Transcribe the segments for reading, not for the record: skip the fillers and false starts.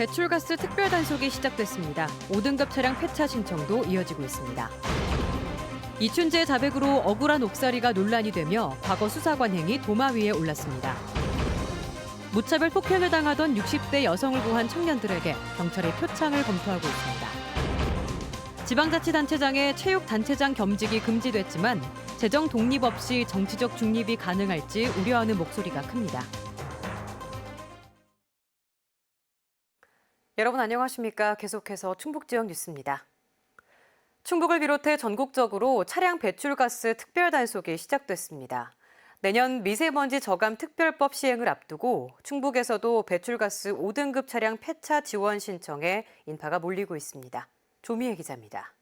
배출가스 특별 단속이 시작됐습니다. 5등급 차량 폐차 신청도 이어지고 있습니다. 이춘재 자백으로 억울한 옥살이가 논란이 되며 과거 수사 관행이 도마 위에 올랐습니다. 무차별 폭행을 당하던 60대 여성을 구한 청년들에게 경찰이 표창을 검토하고 있습니다. 지방자치단체장의 체육단체장 겸직이 금지됐지만 재정 독립 없이 정치적 중립이 가능할지 우려하는 목소리가 큽니다. 여러분 안녕하십니까? 계속해서 충북 지역 뉴스입니다. 충북을 비롯해 전국적으로 차량 배출가스 특별 단속이 시작됐습니다. 내년 미세먼지 저감 특별법 시행을 앞두고 충북에서도 배출가스 5등급 차량 폐차 지원 신청에 인파가 몰리고 있습니다. 조미애 기자입니다.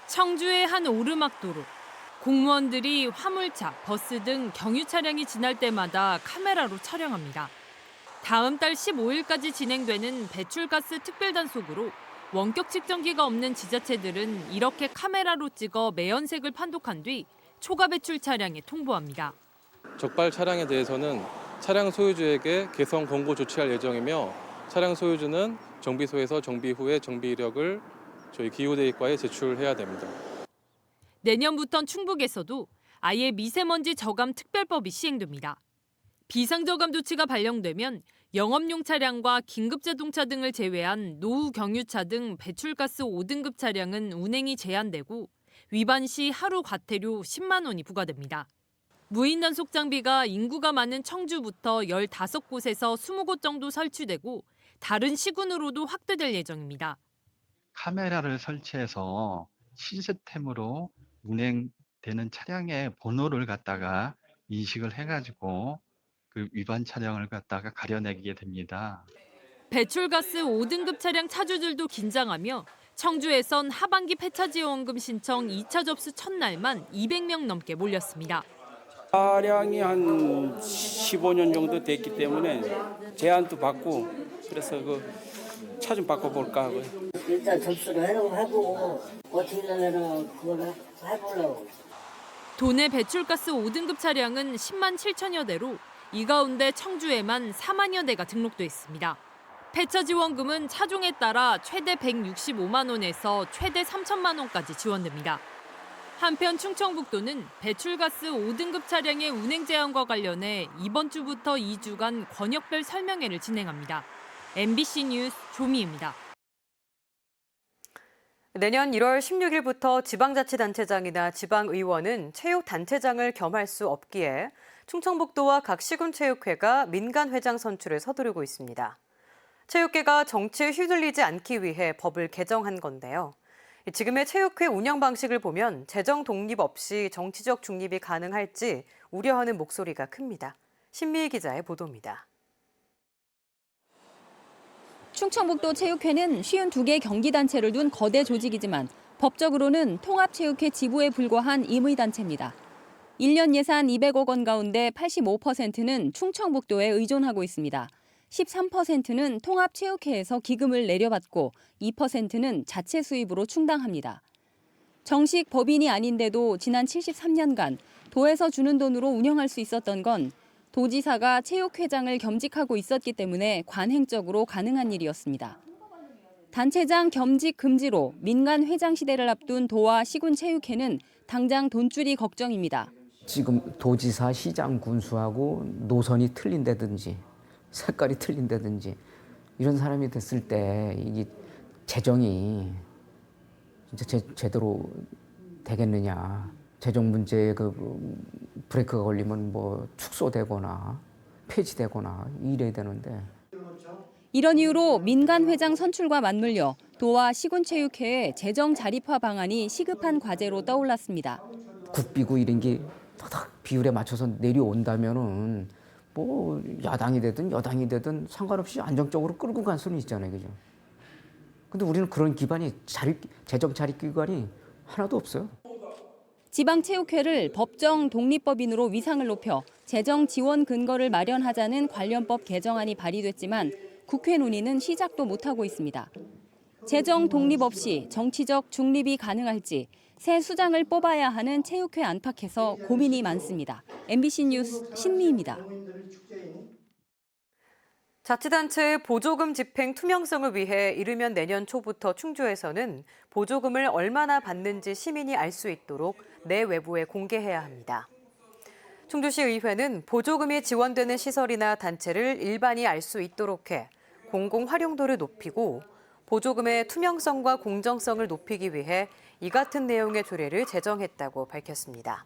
청주의 한 오르막도로. 공무원들이 화물차, 버스 등 경유 차량이 지날 때마다 카메라로 촬영합니다. 다음 달 15일까지 진행되는 배출가스 특별 단속으로 원격 측정기가 없는 지자체들은 이렇게 카메라로 찍어 매연색을 판독한 뒤 초과 배출 차량에 통보합니다. 적발 차량에 대해서는 차량 소유주에게 개선 권고 조치할 예정이며 차량 소유주는 정비소에서 정비 후에 정비 이력을 저희 기후대입과에 제출해야 됩니다. 내년부턴 충북에서도 아예 미세먼지 저감 특별법이 시행됩니다. 비상저감 조치가 발령되면 영업용 차량과 긴급자동차 등을 제외한 노후 경유차 등 배출가스 5등급 차량은 운행이 제한되고 위반 시 하루 과태료 10만 원이 부과됩니다. 무인 단속 장비가 인구가 많은 청주부터 15곳에서 20곳 정도 설치되고 다른 시군으로도 확대될 예정입니다. 카메라를 설치해서 시스템으로 운행되는 차량의 번호를 갖다가 인식을 해가지고 그 위반 차량을 갖다가 가려내게 됩니다. 배출가스 5등급 차량 차주들도 긴장하며 청주에선 하반기 폐차 지원금 신청 2차 접수 첫날만 200명 넘게 몰렸습니다. 차량이 한 15년 정도 됐기 때문에 제한도 받고 그래서 그 차 좀 바꿔볼까 하고요. 일단 접수를 해보고 어떻게 되면은 그걸 해보려고. 도내 배출가스 5등급 차량은 10만 7천여 대로 이 가운데 청주에만 4만여 대가 등록돼 있습니다. 폐차 지원금은 차종에 따라 최대 165만 원에서 최대 3천만 원까지 지원됩니다. 한편 충청북도는 배출가스 5등급 차량의 운행 제한과 관련해 이번 주부터 2주간 권역별 설명회를 진행합니다. MBC 뉴스 조미입니다. 내년 1월 16일부터 지방자치단체장이나 지방의원은 체육단체장을 겸할 수 없기에 충청북도와 각 시군체육회가 민간회장 선출을 서두르고 있습니다. 체육계가 정치에 휘둘리지 않기 위해 법을 개정한 건데요. 지금의 체육회 운영 방식을 보면 재정 독립 없이 정치적 중립이 가능할지 우려하는 목소리가 큽니다. 신미희 기자의 보도입니다. 충청북도 체육회는 52개 경기단체를 둔 거대 조직이지만 법적으로는 통합체육회 지부에 불과한 임의단체입니다. 1년 예산 200억 원 가운데 85%는 충청북도에 의존하고 있습니다. 13%는 통합체육회에서 기금을 내려받고 2%는 자체 수입으로 충당합니다. 정식 법인이 아닌데도 지난 73년간 도에서 주는 돈으로 운영할 수 있었던 건 도지사가 체육회장을 겸직하고 있었기 때문에 관행적으로 가능한 일이었습니다. 단체장 겸직 금지로 민간 회장 시대를 앞둔 도와 시군 체육회는 당장 돈줄이 걱정입니다. 지금 도지사, 시장, 군수하고 노선이 틀린다든지 색깔이 틀린다든지 이런 사람이 됐을 때 이게 재정이 진짜 제대로 되겠느냐. 재정 문제에 브레이크가 걸리면 뭐 축소되거나 폐지되거나 이래야 되는데. 이런 이유로 민간 회장 선출과 맞물려 도와 시군체육회의 재정 자립화 방안이 시급한 과제로 떠올랐습니다. 국비고 이런 게 딱 비율에 맞춰서 내려온다면은 뭐 야당이 되든 여당이 되든 상관없이 안정적으로 끌고 갈 수는 있잖아요, 그죠? 근데 우리는 그런 기반이 재정 자립 기관이 하나도 없어요. 지방체육회를 법정 독립법인으로 위상을 높여 재정 지원 근거를 마련하자는 관련법 개정안이 발의됐지만 국회 논의는 시작도 못하고 있습니다. 재정 독립 없이 정치적 중립이 가능할지 새 수장을 뽑아야 하는 체육회 안팎에서 고민이 많습니다. MBC 뉴스 신미입니다. 자치단체의 보조금 집행 투명성을 위해 이르면 내년 초부터 충주에서는 보조금을 얼마나 받는지 시민이 알 수 있도록 내외부에 공개해야 합니다. 충주시의회는 보조금이 지원되는 시설이나 단체를 일반이 알 수 있도록 해 공공 활용도를 높이고 보조금의 투명성과 공정성을 높이기 위해 이 같은 내용의 조례를 제정했다고 밝혔습니다.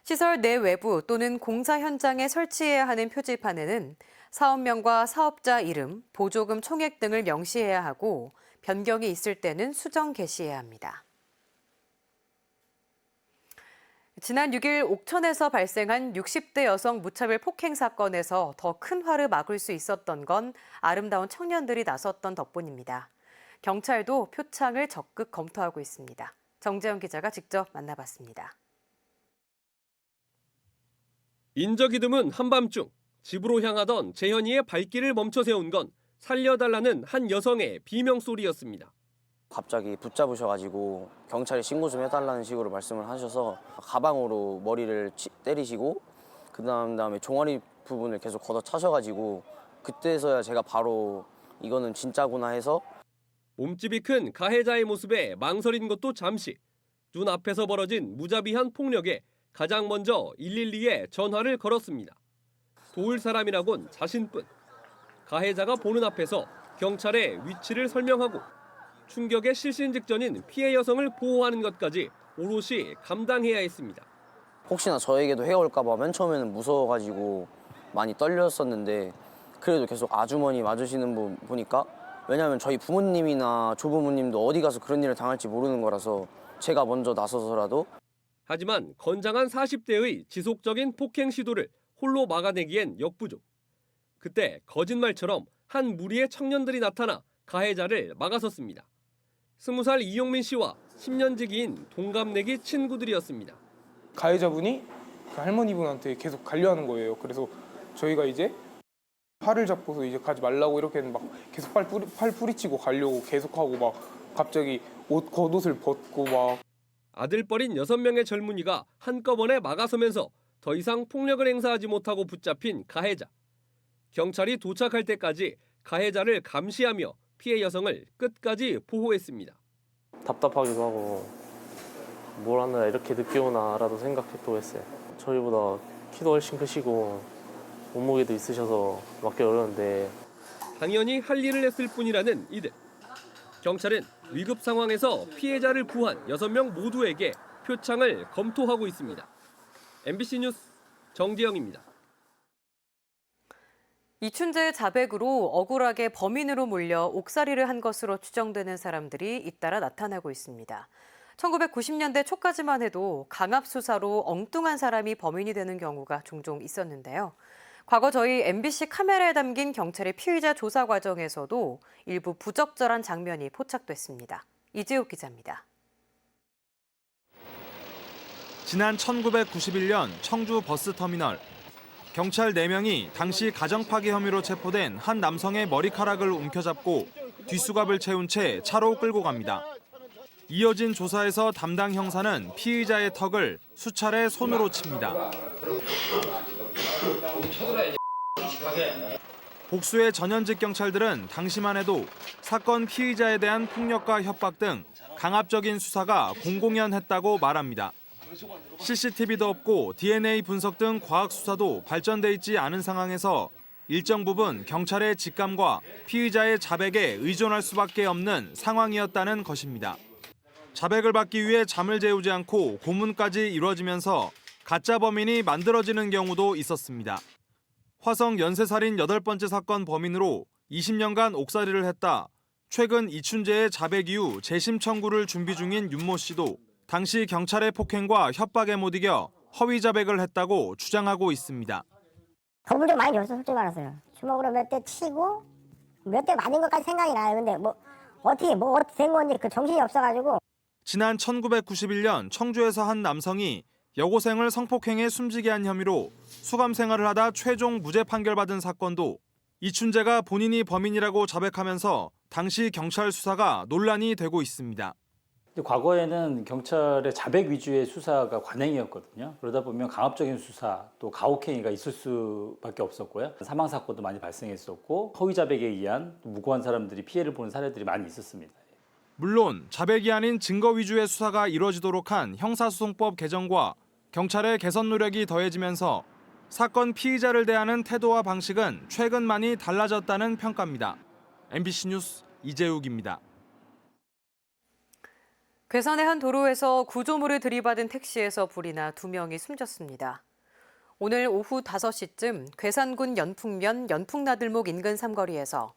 시설 내외부 또는 공사 현장에 설치해야 하는 표지판에는 사업명과 사업자 이름, 보조금 총액 등을 명시해야 하고 변경이 있을 때는 수정 게시해야 합니다. 지난 6일 옥천에서 발생한 60대 여성 무차별 폭행 사건에서 더 큰 화를 막을 수 있었던 건 아름다운 청년들이 나섰던 덕분입니다. 경찰도 표창을 적극 검토하고 있습니다. 정재영 기자가 직접 만나봤습니다. 인적이 드문 한밤중 집으로 향하던 재현이의 발길을 멈춰 세운 건 살려달라는 한 여성의 비명소리였습니다. 갑자기 붙잡으셔가지고 경찰에 신고 좀 해달라는 식으로 말씀을 하셔서 가방으로 머리를 때리시고 그다음에 종아리 부분을 계속 걷어차셔가지고 그때서야 제가 바로 이거는 진짜구나 해서 몸집이 큰 가해자의 모습에 망설인 것도 잠시. 눈앞에서 벌어진 무자비한 폭력에 가장 먼저 112에 전화를 걸었습니다. 도울 사람이라곤 자신뿐. 가해자가 보는 앞에서 경찰에 위치를 설명하고 충격의 실신 직전인 피해 여성을 보호하는 것까지 오롯이 감당해야 했습니다. 혹시나 저에게도 해올까 봐 맨 처음에는 무서워가지고 많이 떨렸었는데 그래도 계속 아주머니 맞으시는 분 보니까 왜냐하면 저희 부모님이나 조부모님도 어디 가서 그런 일을 당할지 모르는 거라서 제가 먼저 나서서라도 하지만 건장한 40대의 지속적인 폭행 시도를 홀로 막아내기엔 역부족. 그때 거짓말처럼 한 무리의 청년들이 나타나 가해자를 막아섰습니다. 20살 이용민 씨와 10년지기인 동갑내기 친구들이었습니다. 가해자분이 그 할머니분한테 계속 관료하는 거예요. 그래서 저희가 이제 팔을 잡고서 이제 가지 말라고 이렇게 막 계속 팔 뿌리치고 가려고 계속하고 막 갑자기 겉옷을 벗고 막. 아들뻘인 6명의 젊은이가 한꺼번에 막아서면서 더 이상 폭력을 행사하지 못하고 붙잡힌 가해자. 경찰이 도착할 때까지 가해자를 감시하며 피해 여성을 끝까지 보호했습니다. 답답하기도 하고 뭘 하느라 이렇게 늦게 오나라도 생각했고 했어요. 저희보다 키도 훨씬 크시고 몸무게도 있으셔서 맞기 어려운데 당연히 할 일을 했을 뿐이라는 이들. 경찰은 위급 상황에서 피해자를 구한 6명 모두에게 표창을 검토하고 있습니다. MBC 뉴스 정재영입니다. 이춘재 자백으로 억울하게 범인으로 몰려 옥살이를 한 것으로 추정되는 사람들이 잇따라 나타나고 있습니다. 1990년대 초까지만 해도 강압 수사로 엉뚱한 사람이 범인이 되는 경우가 종종 있었는데요. 과거 저희 MBC 카메라에 담긴 경찰의 피의자 조사 과정에서도 일부 부적절한 장면이 포착됐습니다. 이재욱 기자입니다. 지난 1991년 청주 버스터미널. 경찰 4명이 당시 가정파기 혐의로 체포된 한 남성의 머리카락을 움켜잡고 뒷수갑을 채운 채 차로 끌고 갑니다. 이어진 조사에서 담당 형사는 피의자의 턱을 수차례 손으로 칩니다. 복수의 전현직 경찰들은 당시만 해도 사건 피의자에 대한 폭력과 협박 등 강압적인 수사가 공공연했다고 말합니다. CCTV도 없고 DNA 분석 등 과학 수사도 발전돼 있지 않은 상황에서 일정 부분 경찰의 직감과 피의자의 자백에 의존할 수밖에 없는 상황이었다는 것입니다. 자백을 받기 위해 잠을 재우지 않고 고문까지 이루어지면서 가짜 범인이 만들어지는 경우도 있었습니다. 화성 연쇄살인 8번째 사건 범인으로 20년간 옥살이를 했다. 최근 이춘재의 자백 이후 재심 청구를 준비 중인 윤모 씨도 당시 경찰의 폭행과 협박에 못 이겨 허위 자백을 했다고 주장하고 있습니다. 겁을 좀 많이 줬어, 솔직히 말해서요. 주먹으로 몇 대 치고 몇 대 맞은 것까지 생각이 나요. 근데 어떻게 된 건지 그 정신이 없어가지고. 지난 1991년 청주에서 한 남성이 여고생을 성폭행해 숨지게 한 혐의로 수감 생활을 하다 최종 무죄 판결받은 사건도 이춘재가 본인이 범인이라고 자백하면서 당시 경찰 수사가 논란이 되고 있습니다. 과거에는 경찰의 자백 위주의 수사가 관행이었거든요. 그러다 보면 강압적인 수사 또 가혹행위가 있을 수밖에 없었고요. 사망 사건도 많이 발생했었고 허위 자백에 의한 무고한 사람들이 피해를 보는 사례들이 많이 있었습니다. 물론 자백이 아닌 증거 위주의 수사가 이루어지도록 한 형사소송법 개정과 경찰의 개선 노력이 더해지면서 사건 피의자를 대하는 태도와 방식은 최근 많이 달라졌다는 평가입니다. MBC 뉴스 이재욱입니다. 괴산의 한 도로에서 구조물을 들이받은 택시에서 불이 나 2명이 숨졌습니다. 오늘 오후 5시쯤 괴산군 연풍면 연풍나들목 인근 삼거리에서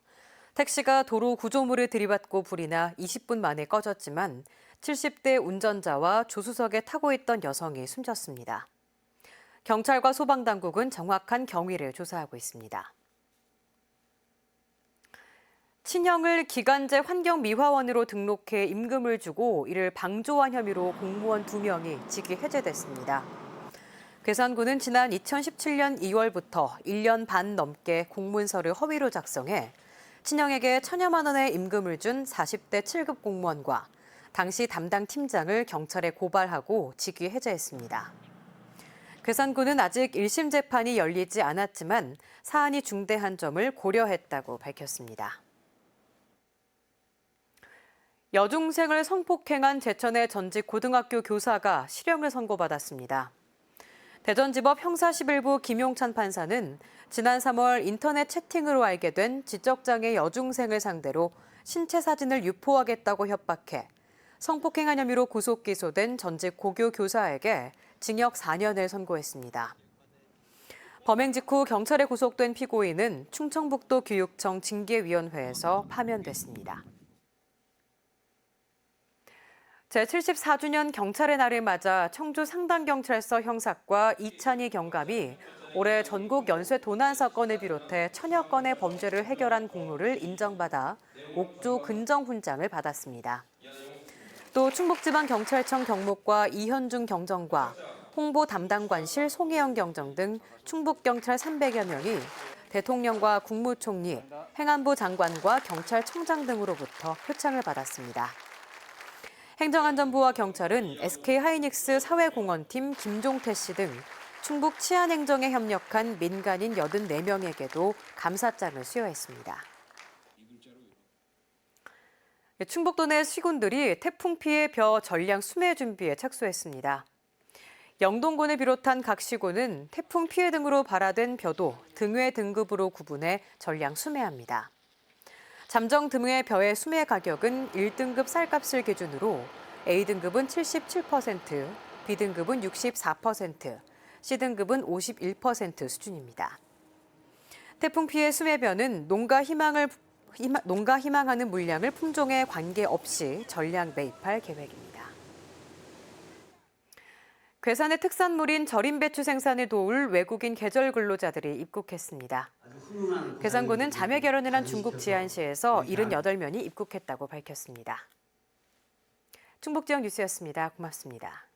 택시가 도로 구조물을 들이받고 불이 나 20분 만에 꺼졌지만 70대 운전자와 조수석에 타고 있던 여성이 숨졌습니다. 경찰과 소방당국은 정확한 경위를 조사하고 있습니다. 친형을 기간제 환경미화원으로 등록해 임금을 주고 이를 방조한 혐의로 공무원 2명이 직위 해제됐습니다. 괴산군은 지난 2017년 2월부터 1년 반 넘게 공문서를 허위로 작성해 친형에게 1,000여만 원의 임금을 준 40대 7급 공무원과 당시 담당 팀장을 경찰에 고발하고 직위 해제했습니다. 괴산군은 아직 1심 재판이 열리지 않았지만 사안이 중대한 점을 고려했다고 밝혔습니다. 여중생을 성폭행한 제천의 전직 고등학교 교사가 실형을 선고받았습니다. 대전지법 형사 11부 김용찬 판사는 지난 3월 인터넷 채팅으로 알게 된 지적장애 여중생을 상대로 신체 사진을 유포하겠다고 협박해 성폭행한 혐의로 구속 기소된 전직 고교 교사에게 징역 4년을 선고했습니다. 범행 직후 경찰에 구속된 피고인은 충청북도 교육청 징계위원회에서 파면됐습니다. 제74주년 경찰의 날을 맞아 청주 상당경찰서 형사과 이찬희 경감이 올해 전국 연쇄 도난 사건을 비롯해 1000여 건의 범죄를 해결한 공로를 인정받아 옥조 근정훈장을 받았습니다. 또 충북지방경찰청 경무과 이현중 경정과 홍보 담당관실 송혜영 경정 등 충북경찰 300여 명이 대통령과 국무총리, 행안부 장관과 경찰청장 등으로부터 표창을 받았습니다. 행정안전부와 경찰은 SK하이닉스 사회공헌팀 김종태 씨 등 충북 치안행정에 협력한 민간인 84명에게도 감사장을 수여했습니다. 충북도 내 시군들이 태풍 피해 벼 전량 수매 준비에 착수했습니다. 영동군을 비롯한 각 시군은 태풍 피해 등으로 발화된 벼도 등회 등급으로 구분해 전량 수매합니다. 잠정 등회 벼의 수매 가격은 1등급 쌀값을 기준으로 A등급은 77%, B등급은 64%, C등급은 51% 수준입니다. 태풍 피해 수매벼는 농가 희망하는 물량을 품종에 관계없이 전량 매입할 계획입니다. 괴산의 특산물인 절임 배추 생산을 도울 외국인 계절 근로자들이 입국했습니다. 괴산군은 자매 결혼을 한 중국 지안시에서 78명이 입국했다고 밝혔습니다. 충북지역 뉴스였습니다. 고맙습니다.